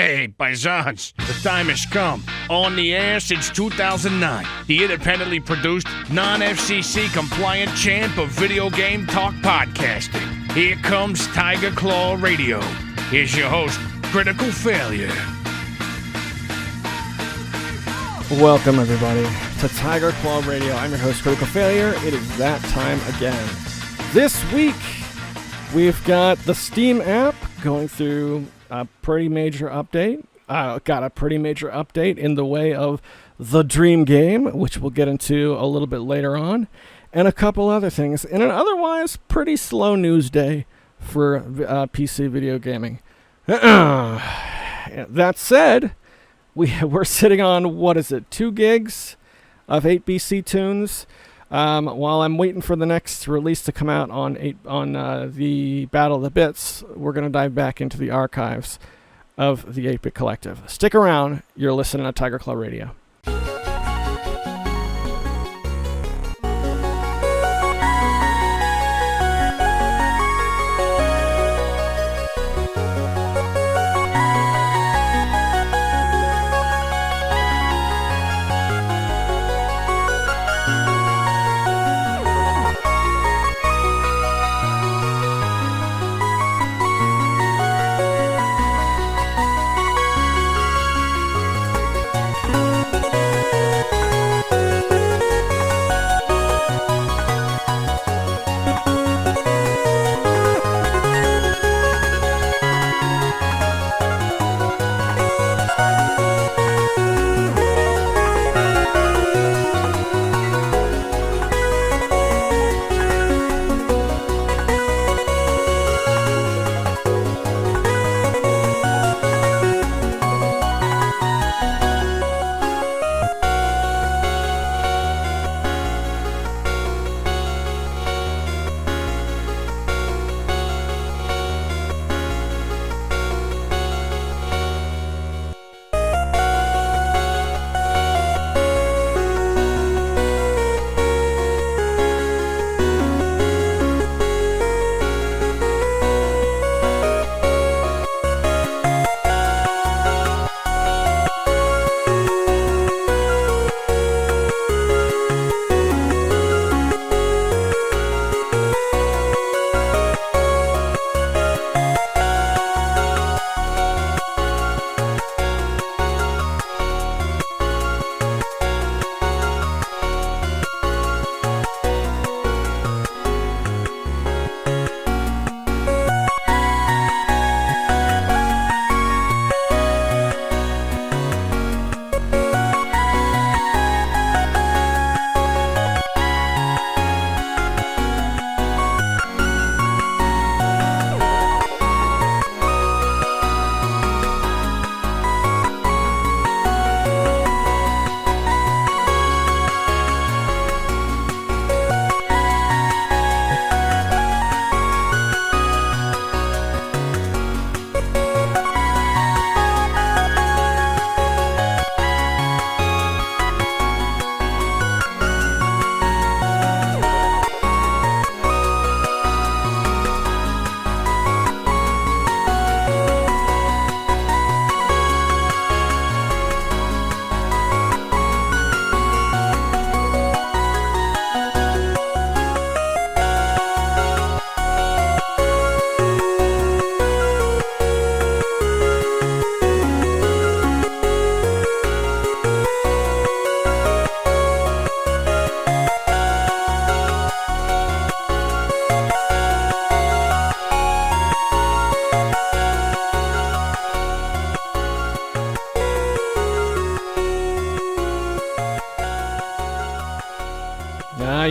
Hey, paisans, the time has come. On the air since 2009, the independently produced, non-FCC compliant champ of video game talk podcasting. Here comes Tiger Claw Radio. Here's your host, Critical Failure. Welcome, everybody, to Tiger Claw Radio. I'm your host, Critical Failure. It is that time again. This week, we've got the Steam app going through a pretty major update. Got a pretty major update in the way of the Dream Game, which we'll get into a little bit later on, and a couple other things in an otherwise pretty slow news day for PC video gaming. That said, we're sitting on, 2 gigs of 8BC tunes. While I'm waiting for the next release to come out on the Battle of the Bits, we're going to dive back into the archives of the 8-Bit Collective. Stick around. You're listening to Tiger Claw Radio.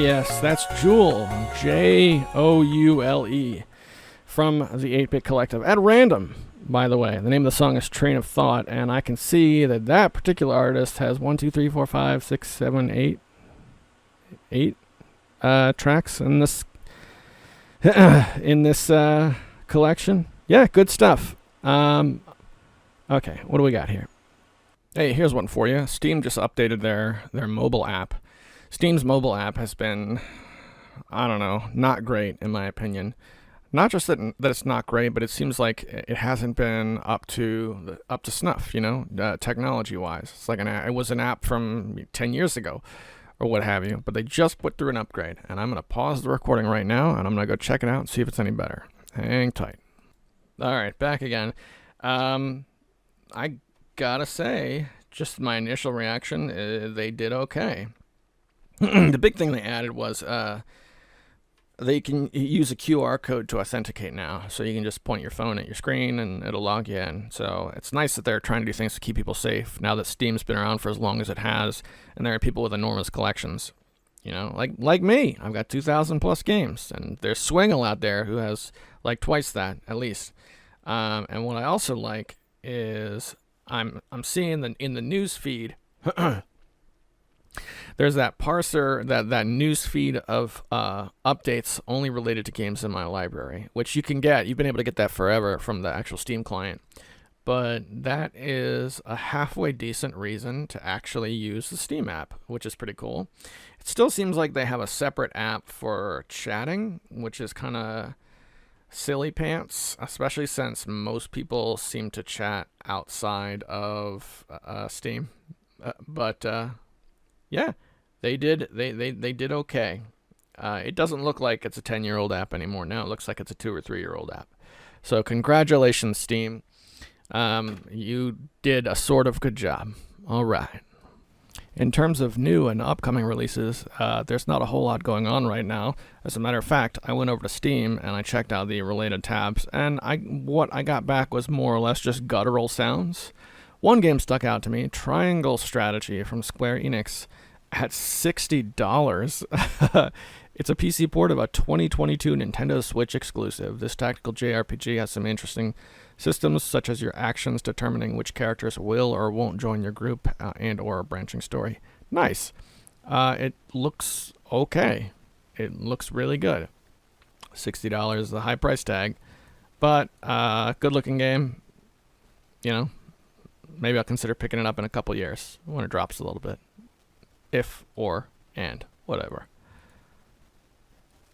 Yes, that's Joule, Joule, from the 8-Bit Collective. At random, by the way. The name of the song is Train of Thought, and I can see that that particular artist has 8 tracks in this collection. Yeah, good stuff. Okay, what do we got here? Hey, here's one for you. Steam just updated their mobile app. Steam's mobile app has been, I don't know, not great in my opinion. Not just that it's not great, but it seems like it hasn't been up to snuff, technology wise. It's like it was an app from 10 years ago or what have you, but they just put through an upgrade, and I'm going to pause the recording right now, and I'm going to go check it out and see if it's any better. Hang tight. All right, back again. I gotta say, just my initial reaction, they did okay. The big thing they added was they can use a QR code to authenticate now, so you can just point your phone at your screen and it'll log you in. So it's nice that they're trying to do things to keep people safe now that Steam's been around for as long as it has, and there are people with enormous collections. Like me. I've got 2,000 plus games, and there's Swingle out there who has like twice that at least. And what I also like is I'm seeing in the news feed. There's that parser, that news feed of updates only related to games in my library, which you can get. You've been able to get that forever from the actual Steam client. But that is a halfway decent reason to actually use the Steam app, which is pretty cool. It still seems like they have a separate app for chatting, which is kind of silly pants, especially since most people seem to chat outside of Steam. But yeah, they did okay. It doesn't look like it's a 10-year-old app anymore. Now it looks like it's a 2 or 3-year-old app. So congratulations, Steam. You did a sort of good job. All right. In terms of new and upcoming releases, there's not a whole lot going on right now. As a matter of fact, I went over to Steam and I checked out the related tabs, and what I got back was more or less just guttural sounds. One game stuck out to me, Triangle Strategy from Square Enix, at $60. It's a PC port of a 2022 Nintendo Switch exclusive. This tactical JRPG has some interesting systems, such as your actions determining which characters will or won't join your group, and or a branching story. Nice. It looks okay. It looks really good. $60 is the high price tag, but good looking game. Maybe I'll consider picking it up in a couple years when it drops a little bit. If, or, and, whatever.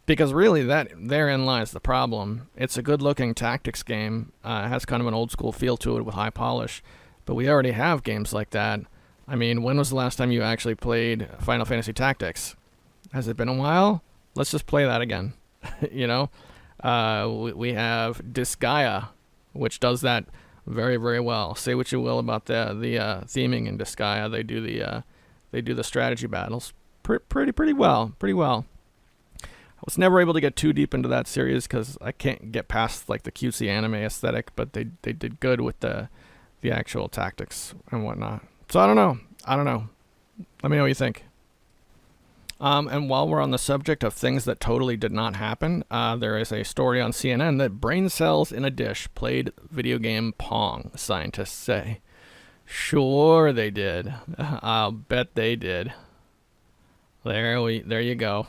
Because really, therein lies the problem. It's a good-looking tactics game. It has kind of an old-school feel to it with high polish. But we already have games like that. I mean, when was the last time you actually played Final Fantasy Tactics? Has it been a while? Let's just play that again. We have Disgaea, which does that very, very well. Say what you will about the theming in Disgaea. They do the strategy battles pretty well. I was never able to get too deep into that series because I can't get past like the cutesy anime aesthetic, but they did good with the actual tactics and whatnot. So I don't know. Let me know what you think. And while we're on the subject of things that totally did not happen, there is a story on CNN that brain cells in a dish played video game Pong, scientists say. Sure they did. I'll bet they did. There you go.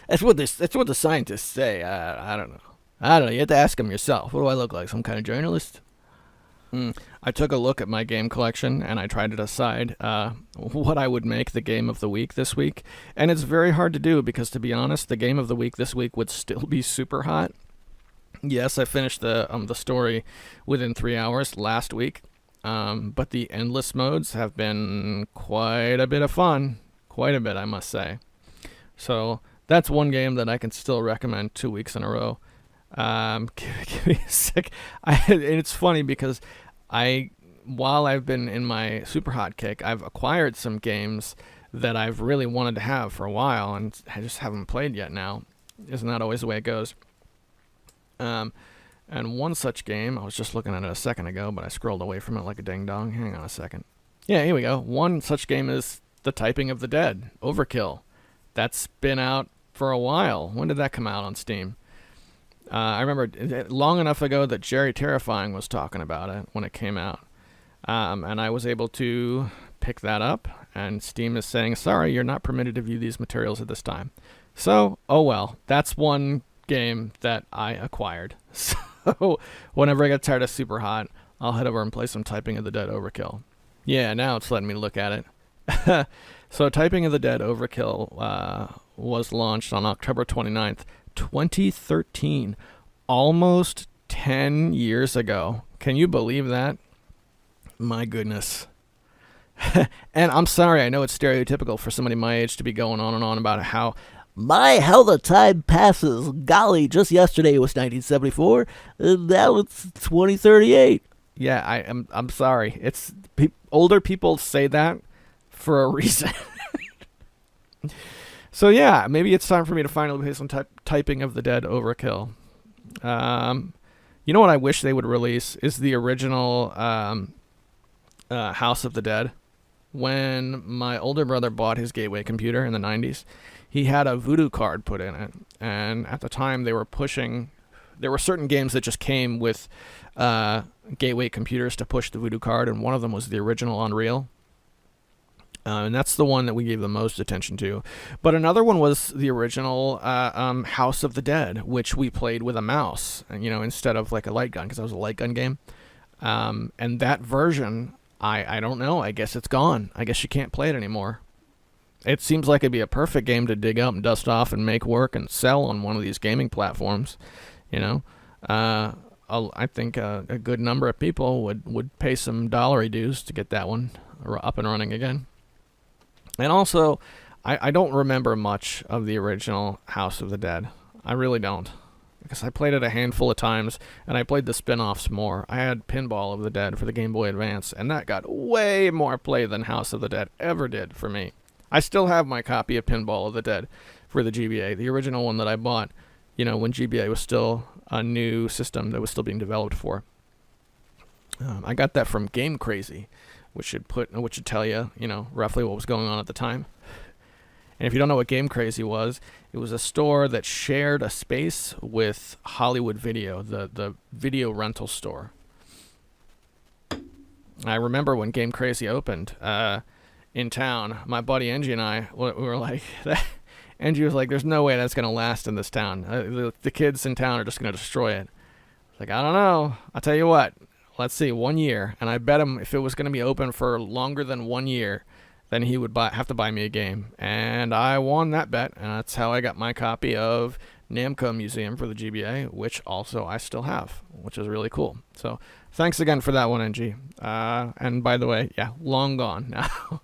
That's what the scientists say. I don't know. You have to ask them yourself. What do I look like? Some kind of journalist? I took a look at my game collection and I tried to decide what I would make the game of the week this week. And it's very hard to do because, to be honest, the game of the week this week would still be super hot. Yes, I finished the story within 3 hours last week, but the endless modes have been quite a bit of fun. Quite a bit, I must say. So that's one game that I can still recommend 2 weeks in a row. Give me a sec. And it's funny because while I've been in my super hot kick, I've acquired some games that I've really wanted to have for a while and I just haven't played yet now. Isn't that always the way it goes? And one such game, I was just looking at it a second ago, but I scrolled away from it like a ding-dong. Hang on a second. Yeah, here we go. One such game is The Typing of the Dead, Overkill. That's been out for a while. When did that come out on Steam? I remember long enough ago that Jerry Terrifying was talking about it when it came out. And I was able to pick that up, and Steam is saying, sorry, you're not permitted to view these materials at this time. So, oh well, that's one game that I acquired. So, whenever I get tired of Super Hot, I'll head over and play some Typing of the Dead Overkill. Yeah, now it's letting me look at it. So, Typing of the Dead Overkill was launched on October 29th, 2013. Almost 10 years ago. Can you believe that? My goodness. And I'm sorry, I know it's stereotypical for somebody my age to be going on and on about how the time passes. Golly, just yesterday was 1974, and now it's 2038. Yeah, I'm sorry. It's older people say that for a reason. So yeah, maybe it's time for me to finally play some typing of the Dead Overkill. You know what I wish they would release is the original House of the Dead. When my older brother bought his Gateway computer in the 90s, he had a voodoo card put in it. And at the time, there were certain games that just came with Gateway computers to push the voodoo card, and one of them was the original Unreal. And that's the one that we gave the most attention to. But another one was the original House of the Dead, which we played with a mouse, and, instead of like a light gun, because that was a light gun game. And that version, I don't know. I guess it's gone. I guess you can't play it anymore. It seems like it'd be a perfect game to dig up and dust off and make work and sell on one of these gaming platforms. I think a good number of people would pay some dollary dues to get that one up and running again. And also, I don't remember much of the original House of the Dead. I really don't. Because I played it a handful of times, and I played the spin-offs more. I had Pinball of the Dead for the Game Boy Advance, and that got way more play than House of the Dead ever did for me. I still have my copy of Pinball of the Dead for the GBA, the original one that I bought, when GBA was still a new system that was still being developed for. I got that from Game Crazy, which should tell you, roughly what was going on at the time. And if you don't know what Game Crazy was, it was a store that shared a space with Hollywood Video, the video rental store. I remember when Game Crazy opened in town, my buddy Angie and I, we were like, Angie was like, there's no way that's going to last in this town. The kids in town are just going to destroy it. I was like, I don't know. I'll tell you what. Let's see, 1 year. And I bet him if it was going to be open for longer than 1 year, then he would have to buy me a game. And I won that bet, and that's how I got my copy of Namco Museum for the GBA, which also I still have, which is really cool. So thanks again for that one, NG. And by the way, yeah, long gone now.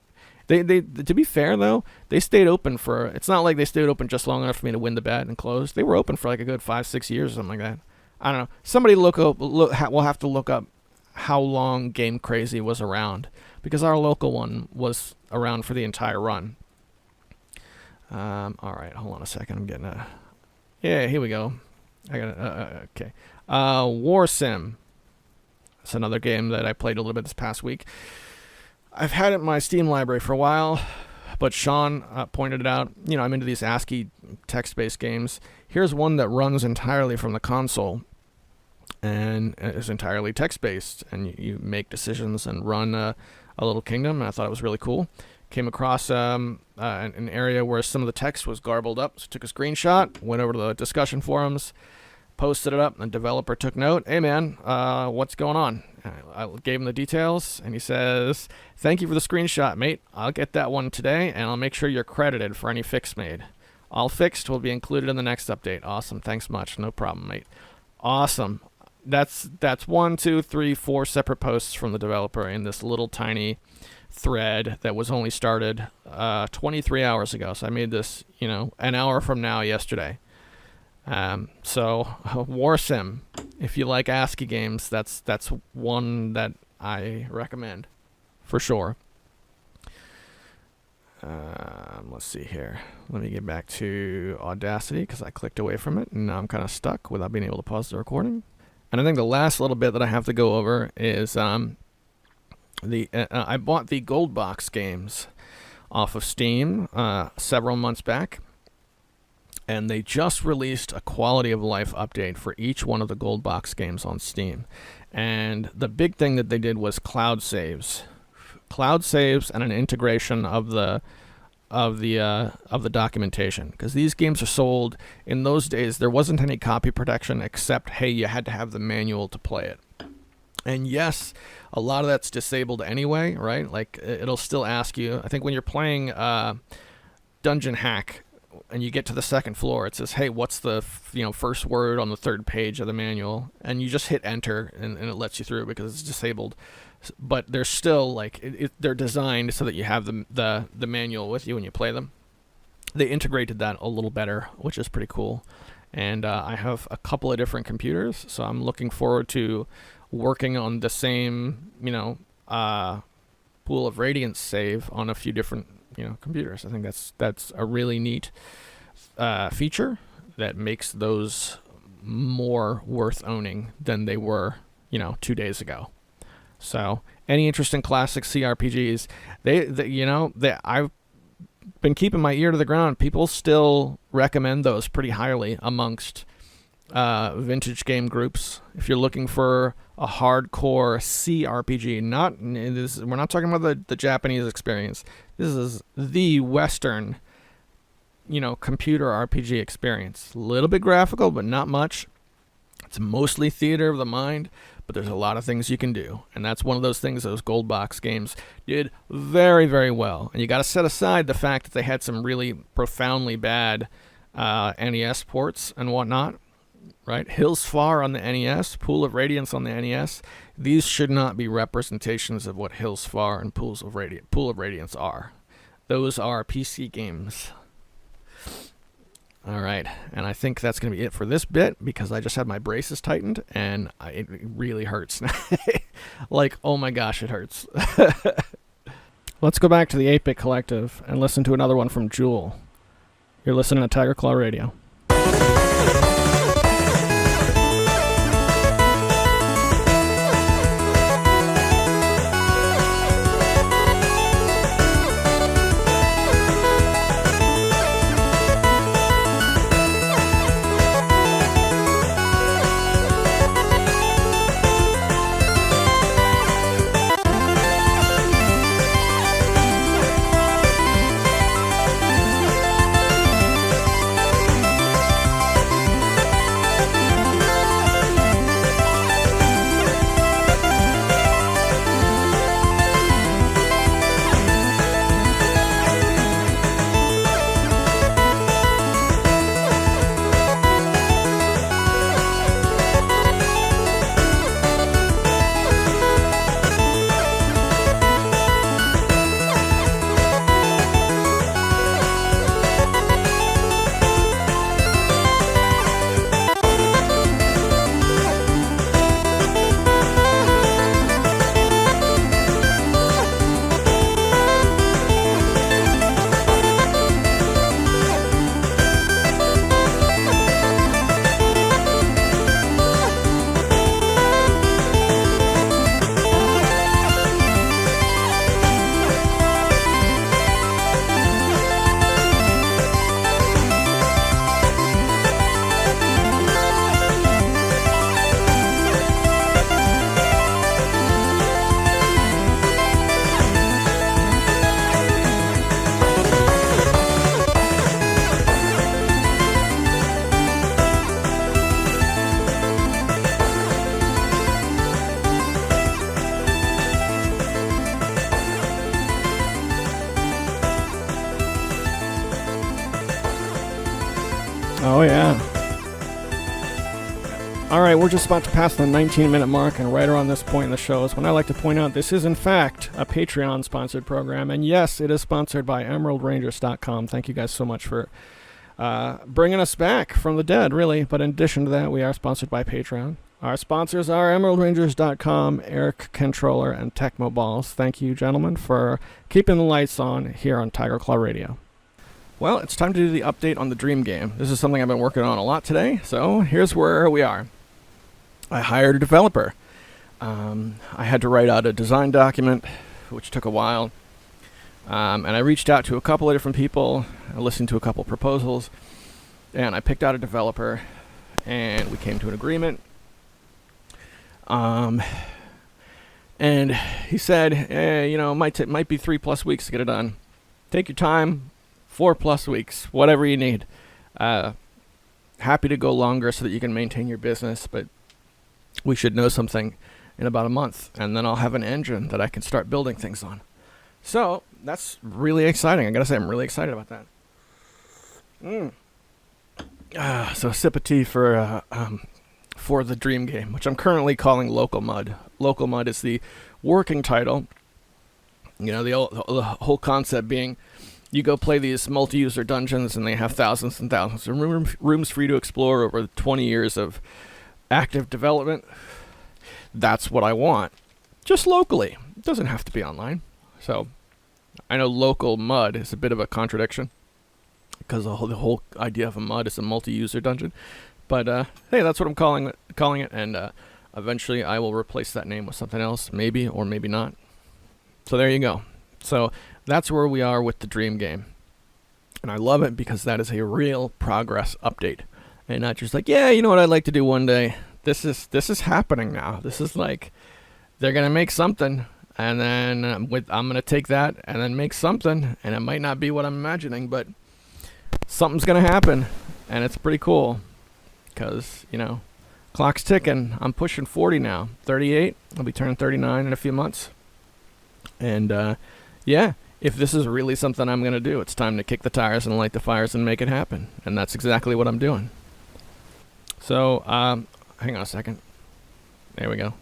They to be fair, though, they stayed open for, it's not like they stayed open just long enough for me to win the bet and close. They were open for like a good 5-6 years or something like that. I don't know. Somebody we'll have to look up how long Game Crazy was around, because our local one was around for the entire run. All right, hold on a second. I'm getting yeah, here we go. I got okay. War Sim. That's another game that I played a little bit this past week. I've had it in my Steam library for a while, but Sean pointed it out. I'm into these ASCII text-based games. Here's one that runs entirely from the console and is entirely text-based, and you make decisions and run a little kingdom, and I thought it was really cool. Came across an area where some of the text was garbled up, so took a screenshot, went over to the discussion forums, posted it up, and the developer took note. Hey man, what's going on? I gave him the details, and he says, thank you for the screenshot, mate. I'll get that one today, and I'll make sure you're credited for any fix made. All fixed will be included in the next update. Awesome, thanks much. No problem, mate. Awesome. That's 1, 2, 3, 4 separate posts from the developer in this little tiny thread that was only started 23 hours ago. So I made this, an hour from now yesterday. So War Sim, if you like ASCII games, that's one that I recommend for sure. Let's see here. Let me get back to Audacity because I clicked away from it and now I'm kind of stuck without being able to pause the recording. And I think the last little bit that I have to go over is I bought the Gold Box games off of Steam several months back, and they just released a quality of life update for each one of the Gold Box games on Steam. And the big thing that they did was cloud saves and an integration of the documentation, because these games are sold. In those days there wasn't any copy protection except, hey, you had to have the manual to play it. And yes, a lot of that's disabled anyway, right? Like it'll still ask you, I think when you're playing Dungeon Hack, and you get to the second floor, it says, hey, what's the first word on the third page of the manual? And you just hit enter, and it lets you through because it's disabled. But they're still like they're designed so that you have the manual with you when you play them. They integrated that a little better, which is pretty cool. And I have a couple of different computers, so I'm looking forward to working on the same Pool of Radiance save on a few different computers. I think that's a really neat feature that makes those more worth owning than they were 2 days ago. So any interest in classic CRPGs, I've been keeping my ear to the ground. People still recommend those pretty highly amongst vintage game groups. If you're looking for a hardcore CRPG, we're not talking about the Japanese experience. This is the Western, computer RPG experience. A little bit graphical, but not much. It's mostly theater of the mind, but there's a lot of things you can do. And that's one of those things those gold box games did very, very well. And you got to set aside the fact that they had some really profoundly bad NES ports and whatnot. Right? Hills Far on the NES, Pool of Radiance on the NES. These should not be representations of what Hills Far and Pool of Radiance are. Those are PC games. All right, and I think that's going to be it for this bit because I just had my braces tightened and it really hurts. Like, oh my gosh, it hurts. Let's go back to the 8-Bit Collective and listen to another one from Jewel. You're listening to Tiger Claw Radio. Oh, yeah. All right, we're just about to pass the 19-minute mark, and right around this point in the show is when I like to point out this is, in fact, a Patreon-sponsored program. And yes, it is sponsored by EmeraldRangers.com. Thank you guys so much for bringing us back from the dead, really. But in addition to that, we are sponsored by Patreon. Our sponsors are EmeraldRangers.com, Eric Controller, and Tecmo Balls. Thank you, gentlemen, for keeping the lights on here on Tiger Claw Radio. Well, it's time to do the update on the Dream game. This is something I've been working on a lot today, so here's where we are. I hired a developer. I had to write out a design document, which took a while. And I reached out to a couple of different people. I listened to a couple of proposals. And I picked out a developer. And we came to an agreement. And he said, it might be 3+ weeks to get it done. Take your time. 4+ weeks. Whatever you need. Happy to go longer so that you can maintain your business. But we should know something in about a month, and then I'll have an engine that I can start building things on. So that's really exciting. I gotta say, I'm really excited about that. So sip of tea for the Dream game, which I'm currently calling Local Mud. Local Mud is the working title. You know, the whole concept being you go play these multi-user dungeons and they have thousands and thousands of rooms for you to explore over 20 years of active development. That's what I want. Just locally. It doesn't have to be online. So I know Local Mud is a bit of a contradiction because the whole idea of a mud is a multi-user dungeon. But hey, that's what I'm calling it, and eventually I will replace that name with something else, maybe or maybe not. So there you go. So that's where we are with the Dream game. And I love it because that is a real progress update. And not just like, yeah, you know what I'd like to do one day. This is happening now. This is like, they're going to make something. And then I'm going to take that and then make something. And it might not be what I'm imagining, but something's going to happen. And it's pretty cool. Because, you know, clock's ticking. I'm pushing 40 now. 38. I'll be turning 39 in a few months. And, yeah, if this is really something I'm going to do, it's time to kick the tires and light the fires and make it happen. And that's exactly what I'm doing. So, hang on a second. There we go.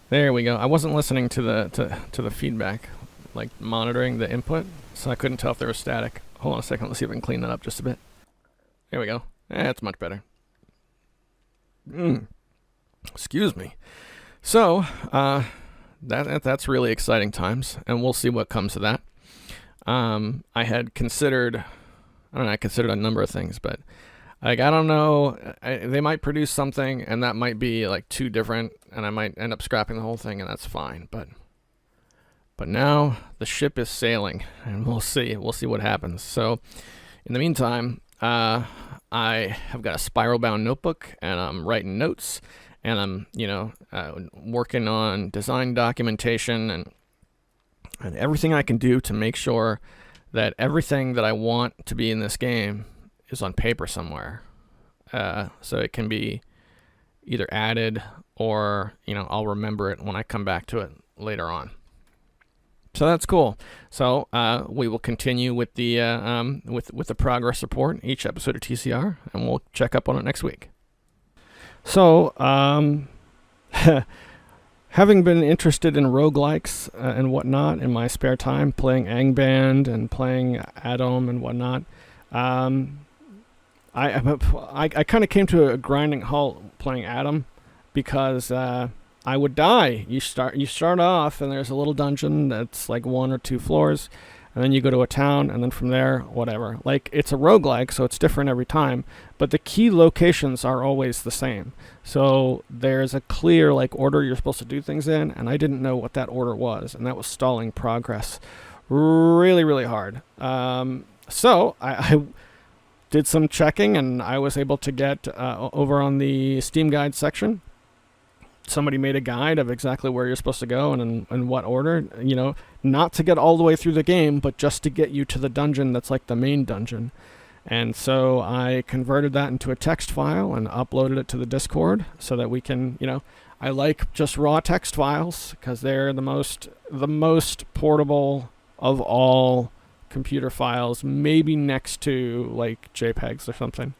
There we go. I wasn't listening to the feedback, like monitoring the input, so I couldn't tell if there was static. Hold on a second. Let's see if I can clean that up just a bit. There we go. That's much better. Excuse me. So, that's really exciting times, and we'll see what comes of that. I had considered, I considered a number of things, but like, I don't know, they might produce something, and that might be like too different, and I might end up scrapping the whole thing, and that's fine. But now the ship is sailing, and we'll see what happens. So, in the meantime, I have got a spiral-bound notebook, and I'm writing notes, and I'm, working on design documentation and everything I can do to make sure that everything that I want to be in this game is on paper somewhere. So it can be either added or, I'll remember it when I come back to it later on. So that's cool. So we will continue with the with the progress report each episode of TCR, and we'll check up on it next week. So, having been interested in roguelikes and whatnot in my spare time, playing Angband and playing Atom and whatnot, I kind of came to a grinding halt playing Atom because I would die. You start off and there's a little dungeon that's like 1 or 2 floors, and then you go to a town, and then from there, whatever. Like, it's a roguelike, so it's different every time, but the key locations are always the same. So there's a clear order you're supposed to do things in, and I didn't know what that order was, and that was stalling progress really, really hard. So I did some checking, and I was able to get over on the Steam Guide section. Somebody made a guide of exactly where you're supposed to go and in what order, not to get all the way through the game, but just to get you to the dungeon that's like the main dungeon. And so I converted that into a text file and uploaded it to the Discord so that we can, I like just raw text files because they're the most portable of all computer files, maybe next to like JPEGs or something.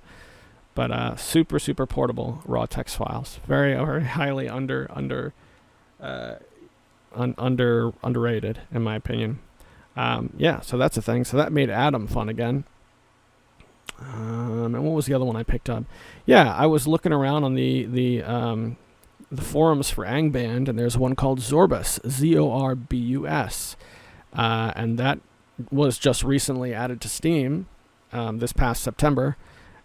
But super, super portable raw text files. Very, very highly underrated, in my opinion. So that's a thing. So that made Atom fun again. And what was the other one I picked up? Yeah, I was looking around on the forums for Angband, and there's one called Zorbus, Zorbus, and that was just recently added to Steam this past September,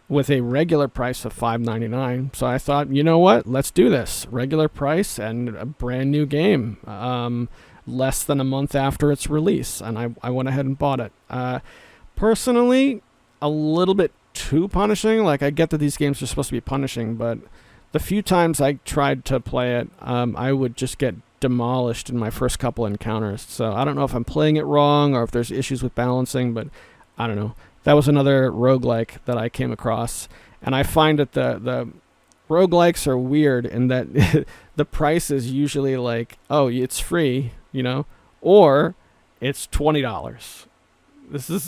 with a regular price of $5.99. So I thought, you know what? Let's do this. Regular price and a brand new game, less than a month after its release. And I went ahead and bought it. Personally, a little bit too punishing. Like, I get that these games are supposed to be punishing, but the few times I tried to play it, I would just get demolished in my first couple encounters. So I don't know if I'm playing it wrong or if there's issues with balancing, but I don't know. That was another roguelike that I came across, and I find that the roguelikes are weird in that the price is usually like, oh, it's free, or it's $20.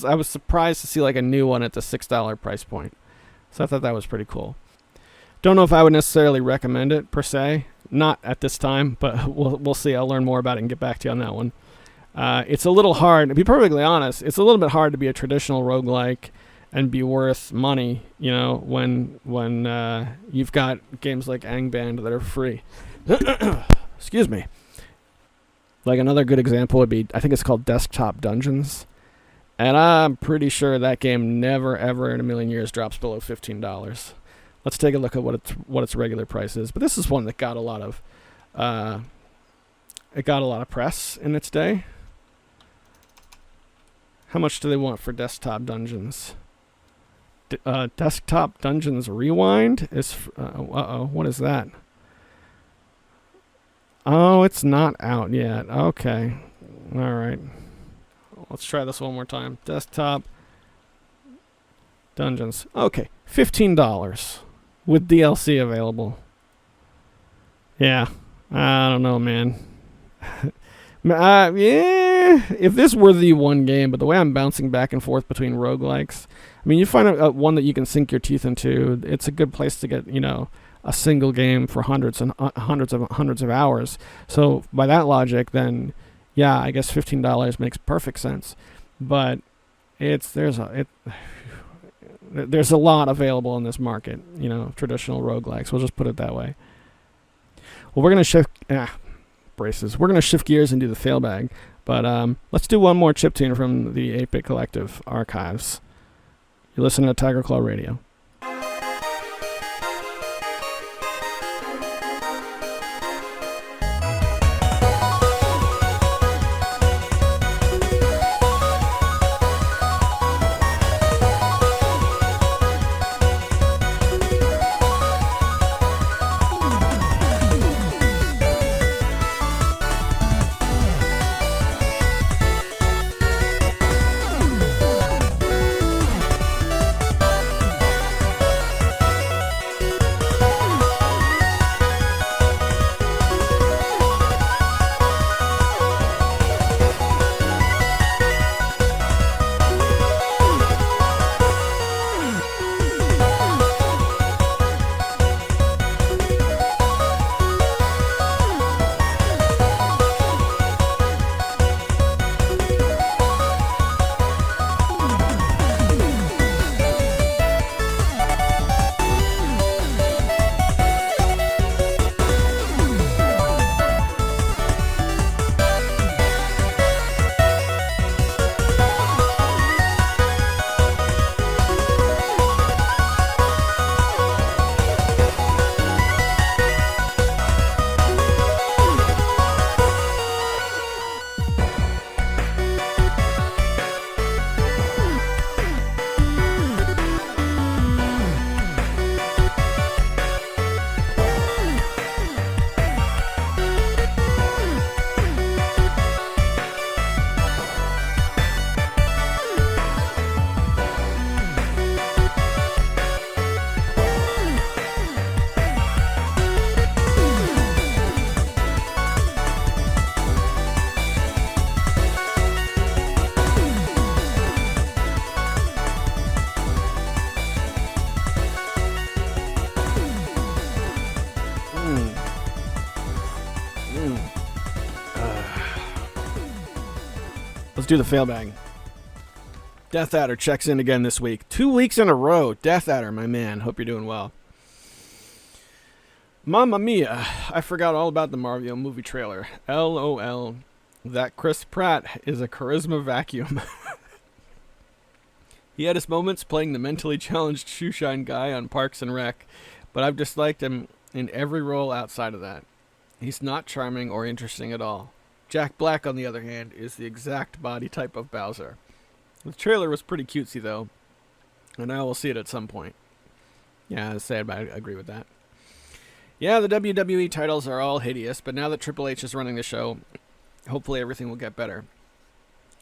I was surprised to see like a new one at the $6 price point. So I thought that was pretty cool. Don't know if I would necessarily recommend it per se. Not at this time, but we'll see. I'll learn more about it and get back to you on that one. It's a little hard, to be perfectly honest, it's a little bit hard to be a traditional roguelike and be worth money, when you've got games like Angband that are free. Excuse me. Like another good example would be, I think it's called Desktop Dungeons. And I'm pretty sure that game never, ever in a million years drops below $15. Let's take a look at what its regular price is. But this is one that got a lot of press in its day. How much do they want for Desktop Dungeons? Desktop Dungeons Rewind is what is that? Oh, it's not out yet. Okay. All right. Let's try this one more time. Desktop Dungeons. Okay. $15 with DLC available. Yeah. I don't know, man. Yeah. If this were the one game, but the way I'm bouncing back and forth between roguelikes, I mean, you find one that you can sink your teeth into, it's a good place to get, a single game for hundreds of hours. So by that logic, then, yeah, I guess $15 makes perfect sense. But there's a lot available in this market, traditional roguelikes. We'll just put it that way. Well, we're gonna shift braces. We're gonna shift gears and do the fail bag. But let's do one more chiptune from the 8-Bit Collective archives. You're listening to Tiger Claw Radio. Let's do the fail bag. Death Adder checks in again this week. 2 weeks in a row. Death Adder, my man. Hope you're doing well. Mamma mia. I forgot all about the Marvel movie trailer. LOL. That Chris Pratt is a charisma vacuum. He had his moments playing the mentally challenged shoeshine guy on Parks and Rec, but I've disliked him in every role outside of that. He's not charming or interesting at all. Jack Black, on the other hand, is the exact body type of Bowser. The trailer was pretty cutesy, though, and I will see it at some point. Yeah, I agree with that. Yeah, the WWE titles are all hideous, but now that Triple H is running the show, hopefully everything will get better.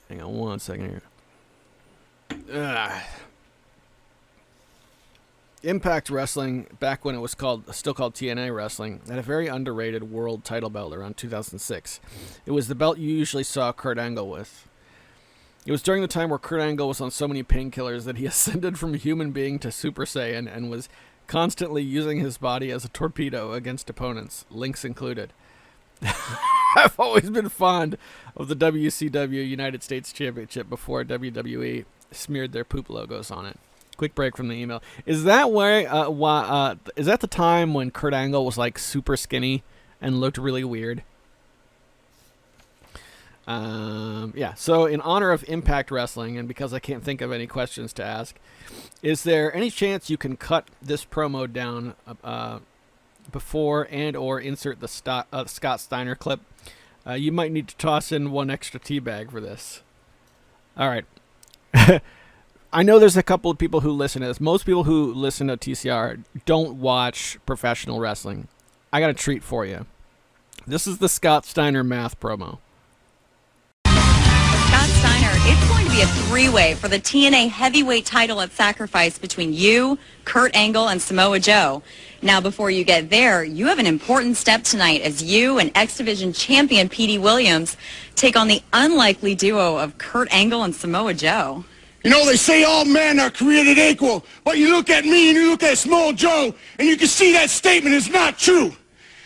Hang on one second here. Impact Wrestling, back when it was still called TNA Wrestling, had a very underrated world title belt around 2006. It was the belt you usually saw Kurt Angle with. It was during the time where Kurt Angle was on so many painkillers that he ascended from human being to Super Saiyan and was constantly using his body as a torpedo against opponents, Lynx included. I've always been fond of the WCW United States Championship before WWE smeared their poop logos on it. Quick break from the email. Is that where? Is that the time when Kurt Angle was like super skinny and looked really weird? Yeah. So in honor of Impact Wrestling, and because I can't think of any questions to ask, is there any chance you can cut this promo down before and or insert the Scott Steiner clip? You might need to toss in one extra tea bag for this. All right. I know there's a couple of people who listen to this. Most people who listen to TCR don't watch professional wrestling. I got a treat for you. This is the Scott Steiner math promo. Scott Steiner, it's going to be a three-way for the TNA heavyweight title at Sacrifice between you, Kurt Angle, and Samoa Joe. Now, before you get there, you have an important step tonight as you and X Division champion Petey Williams take on the unlikely duo of Kurt Angle and Samoa Joe. You know, they say all men are created equal, but you look at me and you look at Samoa Joe, and you can see that statement is not true.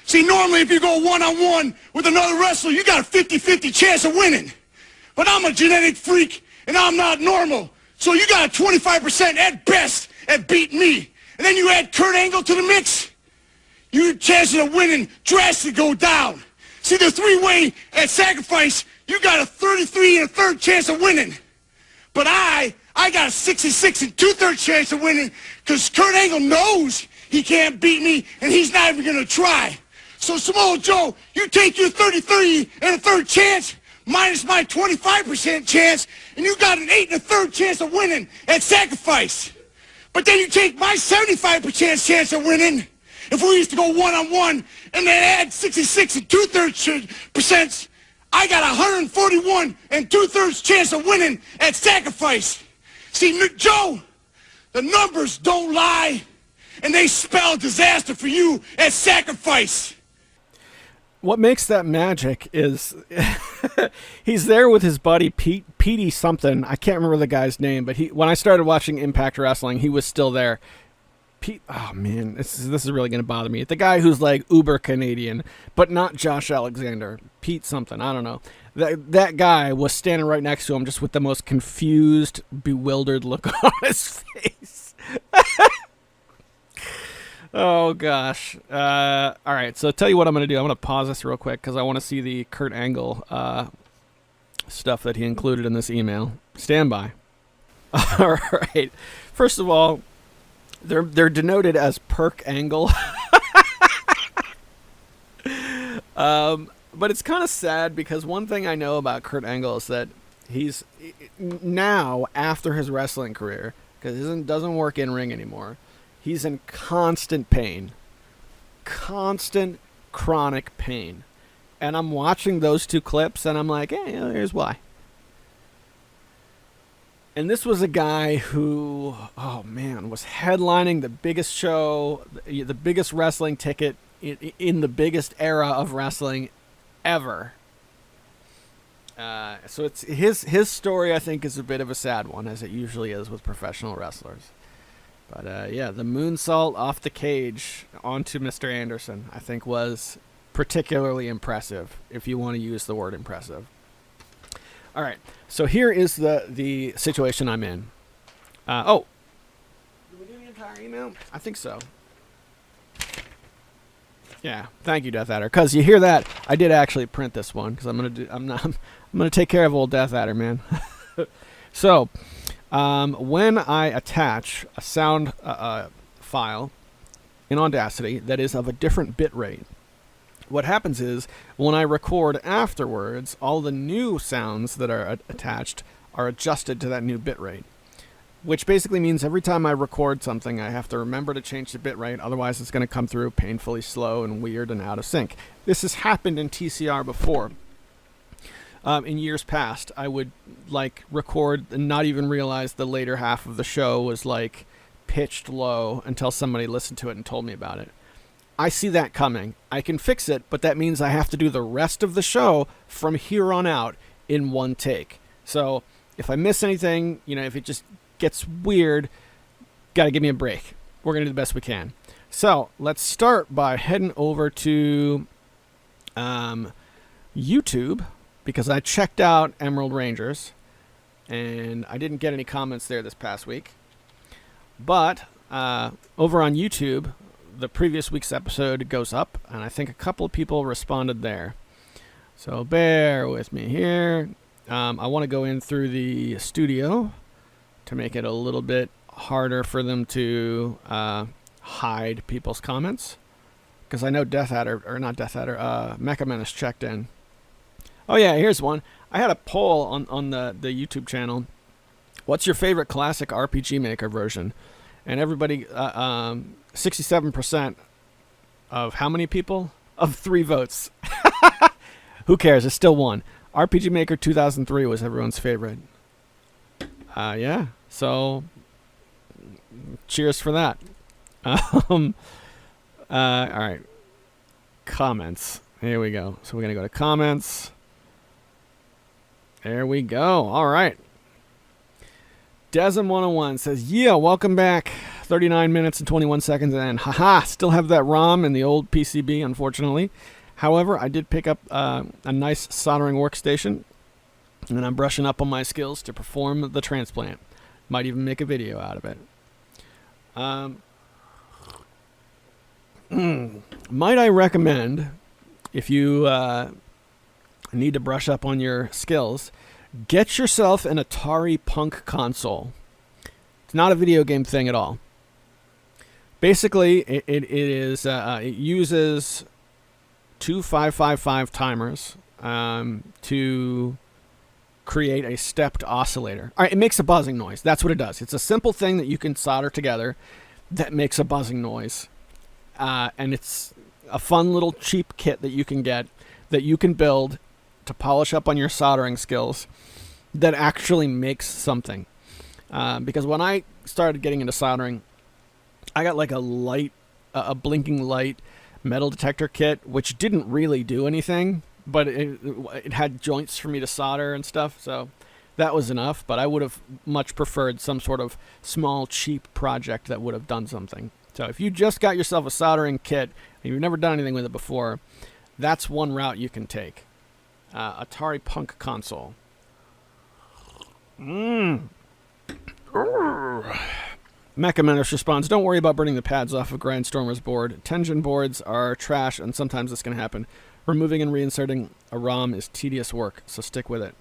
See, normally if you go one-on-one with another wrestler, you got a 50-50 chance of winning. But I'm a genetic freak, and I'm not normal. So you got a 25% at best at beating me. And then you add Kurt Angle to the mix, your chances of winning drastically go down. See, the three-way at Sacrifice, you got a 33 and a third chance of winning. But I got a 66 and two-thirds chance of winning because Kurt Angle knows he can't beat me, and he's not even going to try. So, Samoa Joe, you take your 33 and a third chance minus my 25% chance, and you got an 8 and a third chance of winning at Sacrifice. But then you take my 75% chance of winning, if we used to go one-on-one, and then add 66 and two-thirds percent, I got 141 and two-thirds chance of winning at Sacrifice. See, Joe, the numbers don't lie, and they spell disaster for you at Sacrifice. What makes that magic is he's there with his buddy Petey something. I can't remember the guy's name, but when I started watching Impact Wrestling, he was still there. Oh man, this is really gonna bother me. The guy who's like uber Canadian, but not Josh Alexander. Pete something, I don't know. That guy was standing right next to him, just with the most confused, bewildered look on his face. Oh gosh. All right, so tell you what I'm gonna do. I'm gonna pause this real quick because I want to see the Kurt Angle stuff that he included in this email. Stand by. All right. First of all, they're denoted as Perk Angle. But it's kind of sad because one thing I know about Kurt Angle is that he's now, after his wrestling career, because he doesn't work in ring anymore, he's in constant pain. Constant, chronic pain. And I'm watching those two clips and I'm like, hey, here's why. And this was a guy who, oh man, was headlining the biggest show, the biggest wrestling ticket in the biggest era of wrestling ever. So it's his story, I think, is a bit of a sad one, as it usually is with professional wrestlers. But yeah, the moonsault off the cage onto Mr. Anderson, I think, was particularly impressive, if you want to use the word impressive. All right, so here is the situation I'm in. Did we do the entire email? I think so. Yeah, thank you, Death Adder. Because you hear that, I did actually print this one because I'm gonna take care of old Death Adder, man. So, when I attach a sound file in Audacity that is of a different bit rate, what happens is, when I record afterwards, all the new sounds that are attached are adjusted to that new bitrate. Which basically means every time I record something, I have to remember to change the bitrate, otherwise it's going to come through painfully slow and weird and out of sync. This has happened in TCR before. In years past, I would record and not even realize the later half of the show was pitched low until somebody listened to it and told me about it. I see that coming. I can fix it, but that means I have to do the rest of the show from here on out in one take. So If I miss anything, if it just gets weird, got to give me a break. We're going to do the best we can. So let's start by heading over to YouTube, because I checked out Emerald Rangers, and I didn't get any comments there this past week. But over on YouTube, the previous week's episode goes up, and I think a couple of people responded there. So bear with me here. I want to go in through the studio to make it a little bit harder for them to hide people's comments, because I know Mecha Menace checked in. Oh yeah, here's one. I had a poll on the YouTube channel. What's your favorite classic RPG Maker version? And everybody, 67% of how many people? Of 3 votes. Who cares? It's still won. RPG Maker 2003 was everyone's favorite. Yeah. So, cheers for that. All right. Comments. Here we go. So we're going to go to comments. There we go. All right. Desm101 says, yeah, welcome back. 39 minutes and 21 seconds in. Haha, still have that ROM in the old PCB, unfortunately. However, I did pick up a nice soldering workstation, and I'm brushing up on my skills to perform the transplant. Might even make a video out of it. Might I recommend, if you need to brush up on your skills, get yourself an Atari Punk console. It's not a video game thing at all. Basically, it uses 2 555 timers to create a stepped oscillator. All right, it makes a buzzing noise. That's what it does. It's a simple thing that you can solder together that makes a buzzing noise. And it's a fun little cheap kit that you can get, that you can build to polish up on your soldering skills, that actually makes something. Because when I started getting into soldering, I got like a blinking light metal detector kit, which didn't really do anything, but it had joints for me to solder and stuff, so that was enough. But I would have much preferred some sort of small, cheap project that would have done something. So if you just got yourself a soldering kit and you've never done anything with it before, that's one route you can take. Atari Punk console. Mecha Menace responds, don't worry about burning the pads off of Grindstormer's board. Tension boards are trash, and sometimes this can happen. Removing and reinserting a ROM is tedious work, so stick with it.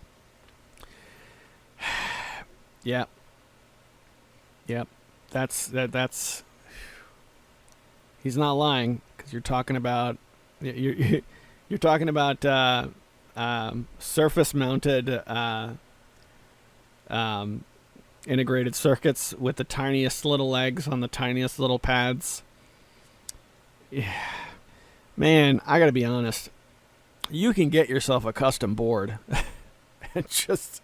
Yep. That's. He's not lying, because you're talking about surface-mounted integrated circuits with the tiniest little legs on the tiniest little pads. Yeah. Man, I gotta be honest. You can get yourself a custom board and just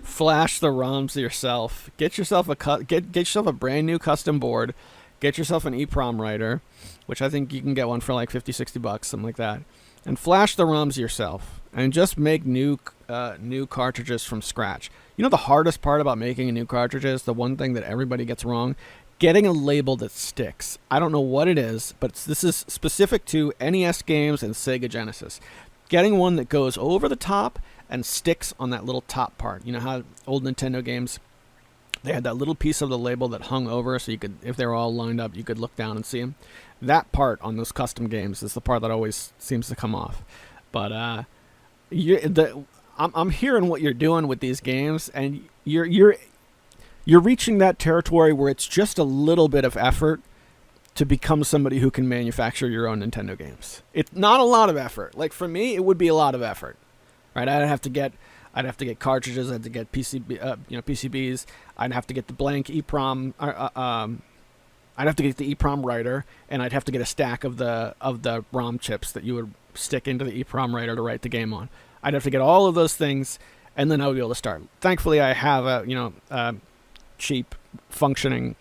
flash the ROMs yourself. Get yourself get yourself a brand new custom board. Get yourself an EEPROM writer, which I think you can get one for like $50-$60, something like that, and flash the ROMs yourself, and just make new cartridges from scratch. You know the hardest part about making a new cartridge is, the one thing that everybody gets wrong? Getting a label that sticks. I don't know what it is, but this is specific to NES games and Sega Genesis. Getting one that goes over the top and sticks on that little top part. You know how old Nintendo games, they had that little piece of the label that hung over, so you could, if they were all lined up, you could look down and see them. That part on those custom games is the part that always seems to come off. But I'm hearing what you're doing with these games, and you're reaching that territory where it's just a little bit of effort to become somebody who can manufacture your own Nintendo games. It's not a lot of effort. Like for me, it would be a lot of effort, right? I'd have to get cartridges. I'd have to get PCBs. I'd have to get the blank EEPROM. I'd have to get the EEPROM writer, and I'd have to get a stack of the ROM chips that you would stick into the EEPROM writer to write the game on. I'd have to get all of those things, and then I would be able to start. Thankfully, I have a cheap, functioning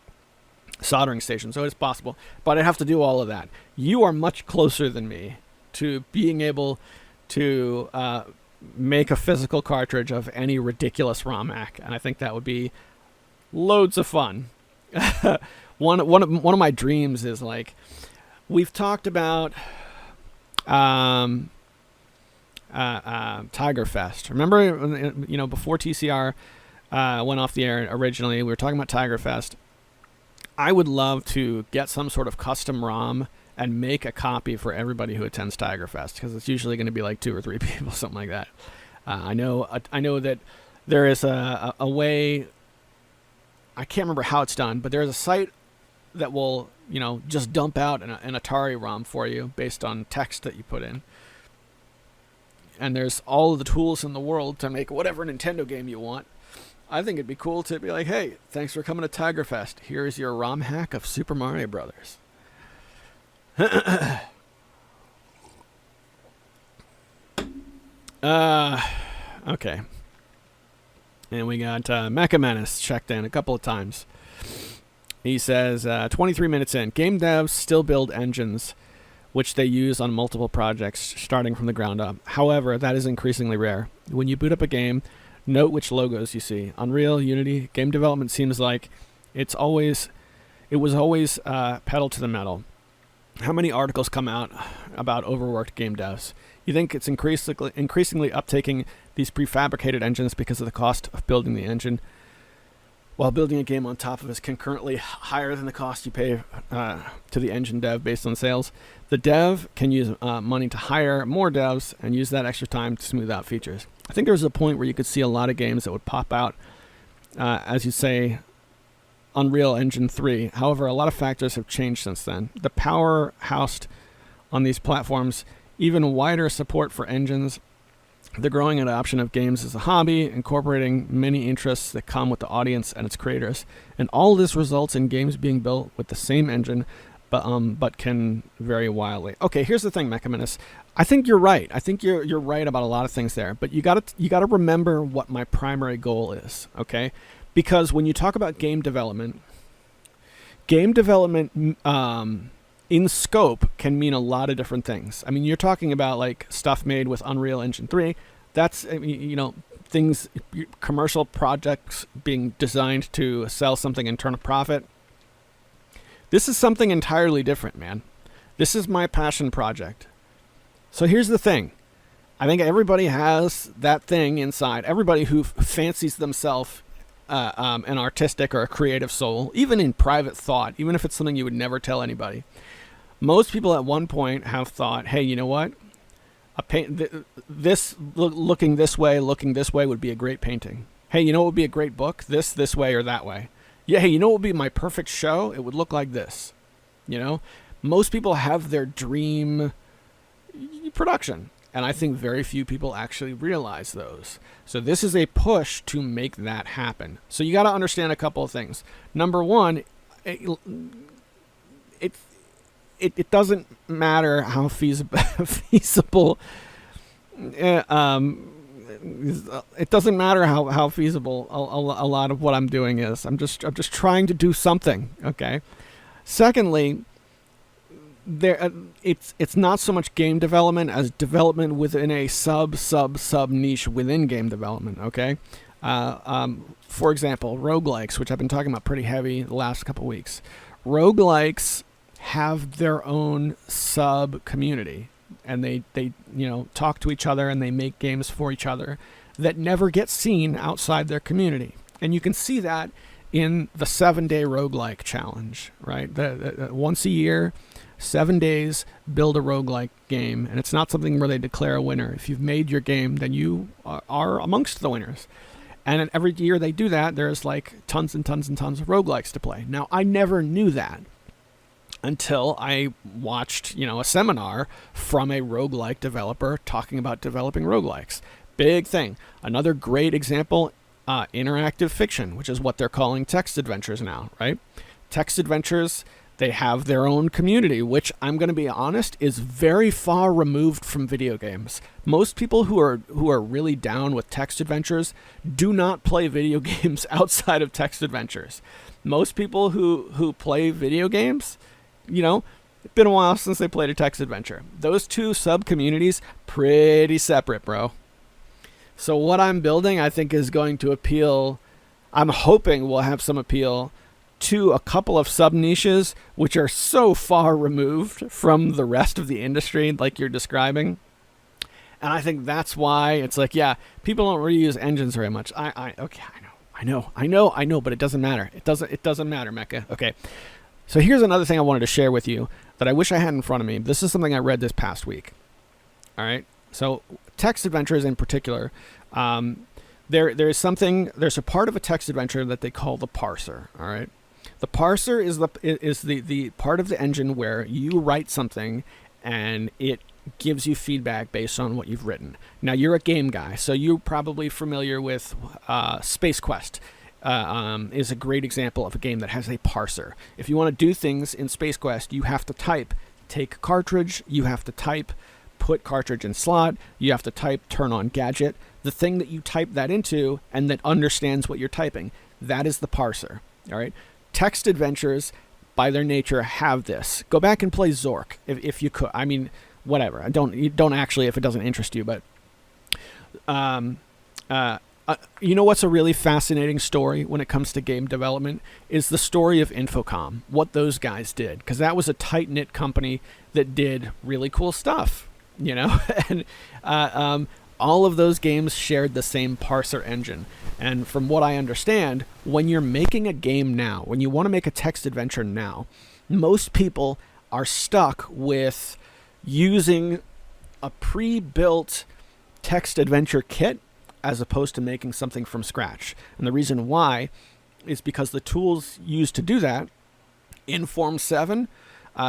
soldering station, so it's possible. But I'd have to do all of that. You are much closer than me to being able to make a physical cartridge of any ridiculous ROM hack, and I think that would be loads of fun. One of my dreams is, like, we've talked about Tiger Fest. Remember, before TCR went off the air originally, we were talking about Tiger Fest. I would love to get some sort of custom ROM and make a copy for everybody who attends Tiger Fest, because it's usually going to be like 2 or 3 people, something like that. I know that there is a way. I can't remember how it's done, but there's a site that will, just dump out an Atari ROM for you based on text that you put in. And there's all of the tools in the world to make whatever Nintendo game you want. I think it'd be cool to be like, hey, thanks for coming to Tiger Fest. Here's your ROM hack of Super Mario Brothers. Okay. And we got Mecha Menace checked in a couple of times. He says, 23 minutes in, game devs still build engines which they use on multiple projects starting from the ground up. However, that is increasingly rare. When you boot up a game, note which logos you see. Unreal, Unity, game development seems like it was always pedal to the metal. How many articles come out about overworked game devs? You think it's increasingly uptaking these prefabricated engines because of the cost of building the engine, while building a game on top of it is concurrently higher than the cost you pay to the engine dev based on sales. The dev can use money to hire more devs and use that extra time to smooth out features. I think there's a point where you could see a lot of games that would pop out, as you say, Unreal Engine 3. However, a lot of factors have changed since then. The power housed on these platforms, even wider support for engines, the growing adoption of games as a hobby, incorporating many interests that come with the audience and its creators. And all this results in games being built with the same engine, but can vary wildly. Okay, here's the thing, Mecha Menace. I think you're right. I think you're right about a lot of things there. But you gotta remember what my primary goal is, okay? Because when you talk about game development in scope can mean a lot of different things. I mean, you're talking about like stuff made with Unreal Engine 3. That's, things, commercial projects being designed to sell something and turn a profit. This is something entirely different, man. This is my passion project. So here's the thing. I think everybody has that thing inside. Everybody who fancies themselves an artistic or a creative soul, even in private thought, even if it's something you would never tell anybody. Most people at one point have thought, hey, you know what? Looking this way would be a great painting. Hey, you know what would be a great book? This way or that way. Yeah, hey, you know what would be my perfect show? It would look like this. Most people have their dream production. And I think very few people actually realize those. So this is a push to make that happen. So you got to understand a couple of things. Number one, it doesn't matter how feasible. It doesn't matter how feasible a lot of what I'm doing is. I'm just trying to do something. Okay. Secondly, it's not so much game development as development within a sub niche within game development. Okay. For example, roguelikes, which I've been talking about pretty heavy the last couple weeks. Roguelikes have their own sub community, and they talk to each other and they make games for each other that never get seen outside their community. And you can see that in the 7-day roguelike challenge, right? The once a year, 7 days, build a roguelike game. And it's not something where they declare a winner. If you've made your game, then you are amongst the winners. And every year they do that, there's like tons and tons and tons of roguelikes to play. Now, I never knew that until I watched, a seminar from a roguelike developer talking about developing roguelikes. Big thing. Another great example, interactive fiction, which is what they're calling text adventures now, right? Text adventures, they have their own community, which I'm going to be honest is very far removed from video games. Most people who are really down with text adventures do not play video games outside of text adventures. Most people who play video games, it's been a while since they played a text adventure. Those two sub communities, pretty separate, bro. So what I'm building, I think, is going to appeal. I'm hoping will have some appeal to a couple of sub-niches which are so far removed from the rest of the industry like you're describing. And I think that's why it's like, yeah, people don't reuse engines very much. I know, but it doesn't matter. It doesn't matter, Mecca. Okay. So here's another thing I wanted to share with you that I wish I had in front of me. This is something I read this past week. All right. So text adventures in particular, there's a part of a text adventure that they call the parser. All right. The parser is the part of the engine where you write something and it gives you feedback based on what you've written. Now, you're a game guy, so you're probably familiar with Space Quest. Is a great example of a game that has a parser. If you want to do things in Space Quest, you have to type, take cartridge, you have to type, put cartridge in slot, you have to type, turn on gadget. The thing that you type that into and that understands what you're typing, that is the parser. All right. Text adventures, by their nature, have this. Go back and play Zork if you could. I mean, whatever. You don't actually if it doesn't interest you, but you know what's a really fascinating story when it comes to game development is the story of Infocom, what those guys did, because that was a tight-knit company that did really cool stuff, you know, and all of those games shared the same parser engine. And from what I understand, when you're making a game now, when you want to make a text adventure now, most people are stuck with using a pre-built text adventure kit as opposed to making something from scratch. And the reason why is because the tools used to do that, Inform 7,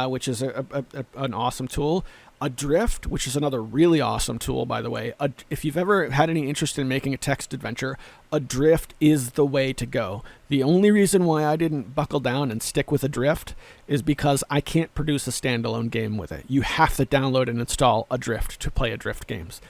which is an awesome tool, Adrift, which is another really awesome tool, by the way. If you've ever had any interest in making a text adventure, Adrift is the way to go. The only reason why I didn't buckle down and stick with Adrift is because I can't produce a standalone game with it. You have to download and install Adrift to play Adrift games.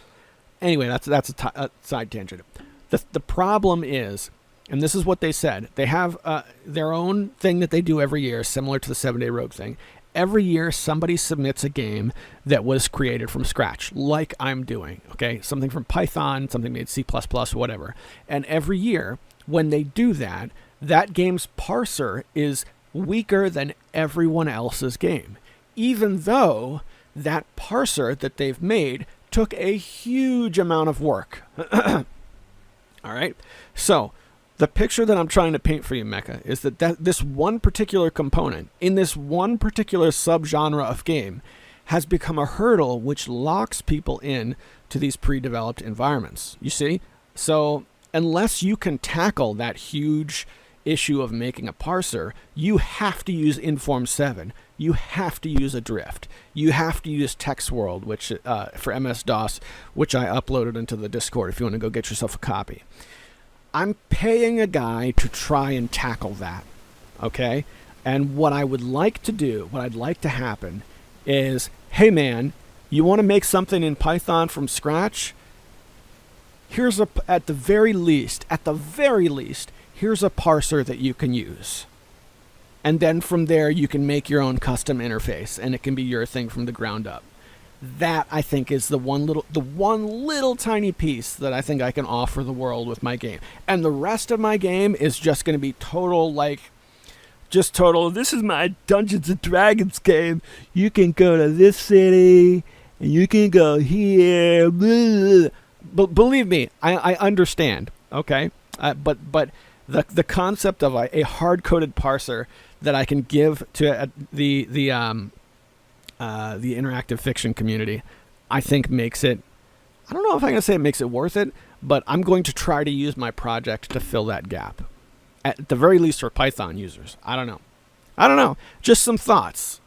Anyway, that's a side tangent. The problem is, and this is what they said, they have their own thing that they do every year, similar to the 7-Day Rogue thing. Every year, somebody submits a game that was created from scratch, like I'm doing, okay? Something from Python, something made C++, whatever. And every year, when they do that, that game's parser is weaker than everyone else's game, even though that parser that they've made took a huge amount of work. All right? So the picture that I'm trying to paint for you, Mecca, is that this one particular component in this one particular subgenre of game has become a hurdle which locks people in to these pre-developed environments. You see? So unless you can tackle that huge issue of making a parser, you have to use Inform 7. You have to use Adrift. You have to use TextWorld, which for MS-DOS, which I uploaded into the Discord if you want to go get yourself a copy. I'm paying a guy to try and tackle that, okay? And what I would like to do, what I'd like to happen is, hey man, you want to make something in Python from scratch? Here's at the very least, here's a parser that you can use. And then from there, you can make your own custom interface, and it can be your thing from the ground up. That, I think, is the one little tiny piece that I think I can offer the world with my game. And the rest of my game is just going to be total, this is my Dungeons & Dragons game. You can go to this city, and you can go here. But believe me, I understand, okay? But the concept of a hard-coded parser that I can give to the interactive fiction community, I think makes it, I don't know if I'm going to say it makes it worth it, but I'm going to try to use my project to fill that gap. At the very least for Python users. I don't know. Just some thoughts.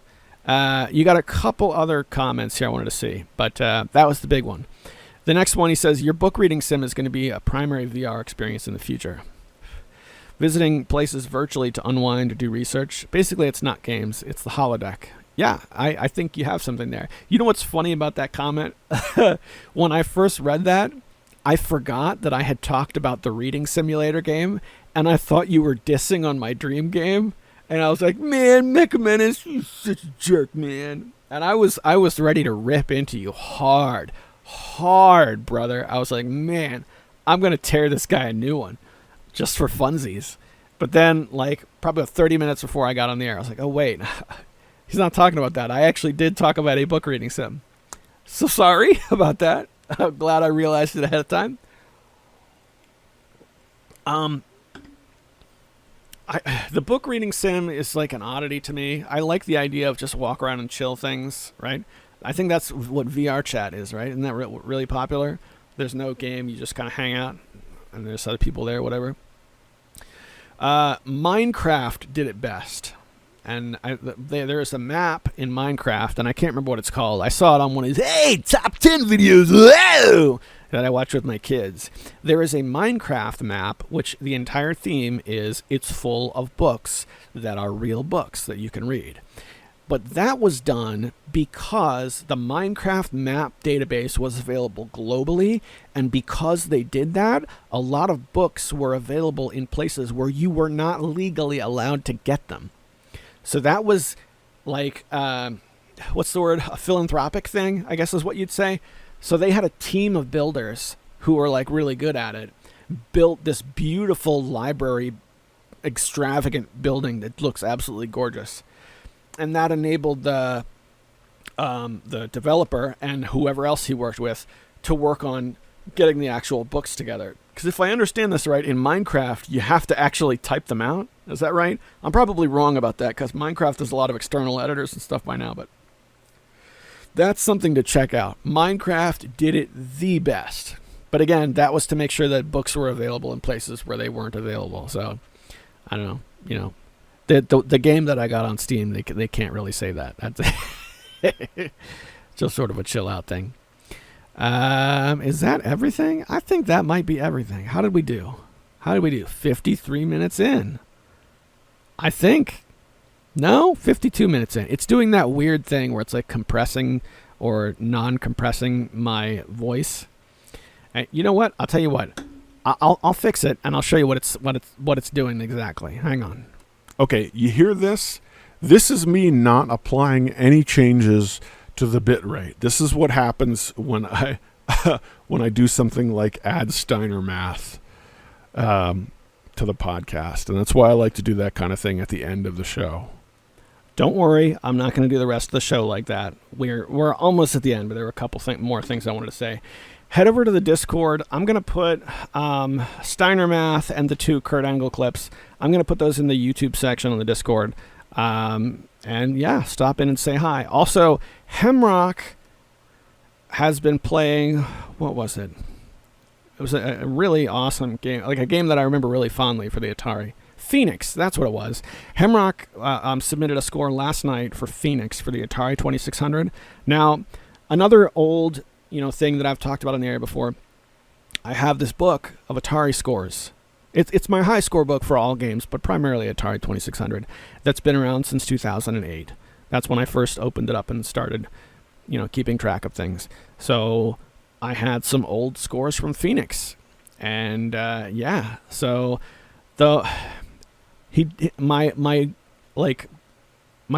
You got a couple other comments here I wanted to see, but that was the big one. The next one, he says, your book reading sim is going to be a primary VR experience in the future. Visiting places virtually to unwind or do research. Basically, it's not games. It's the holodeck. Yeah, I think you have something there. You know what's funny about that comment? When I first read that, I forgot that I had talked about the reading simulator game, and I thought you were dissing on my dream game. And I was like, man, Mecha Menace, you're such a jerk, man. And I was ready to rip into you hard, brother. I was like, man, I'm going to tear this guy a new one just for funsies. But then, like, probably 30 minutes before I got on the air, I was like, oh, wait, he's not talking about that. I actually did talk about a book reading sim. So sorry about that. I'm glad I realized it ahead of time. The book reading sim is like an oddity to me. I like the idea of just walk around and chill things, right? I think that's what VR chat is, right? Isn't that really popular? There's no game. You just kind of hang out, and there's other people there, whatever. Minecraft did it best. And there is a map in Minecraft, and I can't remember what it's called. I saw it on one of these, top 10 videos, whoa, that I watch with my kids. There is a Minecraft map, which the entire theme is it's full of books that are real books that you can read. But that was done because the Minecraft map database was available globally, and because they did that, a lot of books were available in places where you were not legally allowed to get them. So that was like, what's the word? A philanthropic thing, I guess is what you'd say. So they had a team of builders who were like really good at it, built this beautiful library, extravagant building that looks absolutely gorgeous. And that enabled the developer and whoever else he worked with to work on getting the actual books together. Because if I understand this right, in Minecraft, you have to actually type them out. Is that right? I'm probably wrong about that because Minecraft has a lot of external editors and stuff by now, but that's something to check out. Minecraft did it the best. But again, that was to make sure that books were available in places where they weren't available. So, I don't know, you know. The game that I got on Steam, they can't really say that. That's just sort of a chill out thing. Is that everything? I think that might be everything. How did we do? 53 minutes in. I think. No, 52 minutes in. It's doing that weird thing where it's like compressing or non-compressing my voice. And you know what? I'll tell you what. I'll fix it and I'll show you what it's doing exactly. Hang on. Okay, you hear this? This is me not applying any changes to the bit rate. This is what happens when I when I do something like add Steiner math to the podcast. And that's why I like to do that kind of thing at the end of the show. Don't worry, I'm not going to do the rest of the show like that. We're almost at the end, but there were a couple more things I wanted to say. Head over to the Discord. I'm going to put Steiner Math and the 2 Kurt Angle clips. I'm going to put those in the YouTube section on the Discord. And yeah, stop in and say hi. Also, Hemrock has been playing, what was it? It was a really awesome game, like a game that I remember really fondly for the Atari. Phoenix, that's what it was. Hemrock submitted a score last night for Phoenix for the Atari 2600. Now, another old thing that I've talked about in the area before, I have this book of Atari scores. It's my high score book for all games, but primarily Atari 2600. That's been around since 2008. That's when I first opened it up and started, keeping track of things. So I had some old scores from Phoenix, and so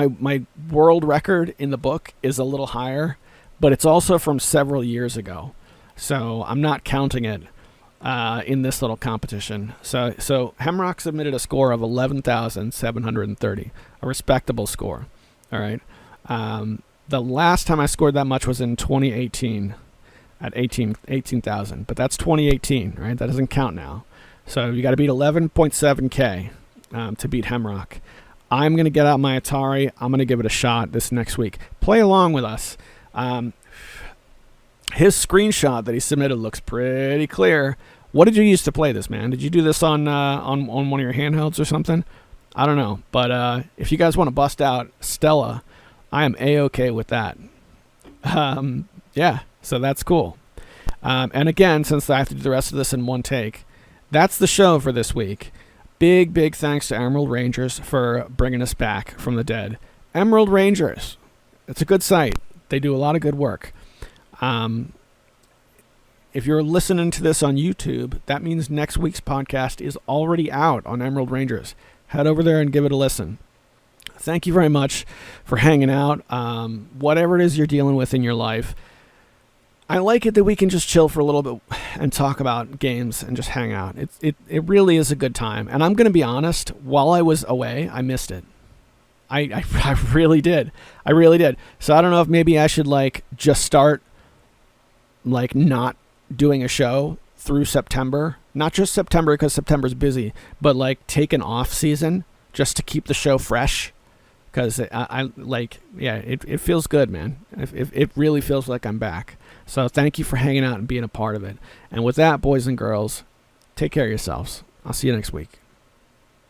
my world record in the book is a little higher. But it's also from several years ago, so I'm not counting it in this little competition. So Hemrock submitted a score of 11,730, a respectable score. All right. The last time I scored that much was in 2018 at 18,000, but that's 2018, right? That doesn't count now. So you got to beat 11.7K to beat Hemrock. I'm going to get out my Atari. I'm going to give it a shot this next week. Play along with us. His screenshot that he submitted looks pretty clear. What did you use to play this, man? Did you do this on one of your handhelds or something? I don't know, but if you guys want to bust out Stella, I am A-okay with that. Yeah, so that's cool. And again, since I have to do the rest of this in one take, that's the show for this week. Big thanks to Emerald Rangers for bringing us back from the dead. Emerald Rangers, it's a good site. They do a lot of good work. If you're listening to this on YouTube, that means next week's podcast is already out on Emerald Rangers. Head over there and give it a listen. Thank you very much for hanging out. Whatever it is you're dealing with in your life, I like it that we can just chill for a little bit and talk about games and just hang out. It really is a good time. And I'm going to be honest, while I was away, I missed it. I really did. I really did. So I don't know if maybe I should like just start like not doing a show through September. Not just September because September's busy, but like take an off season just to keep the show fresh. Because it feels good, man. It really feels like I'm back. So thank you for hanging out and being a part of it. And with that, boys and girls, take care of yourselves. I'll see you next week.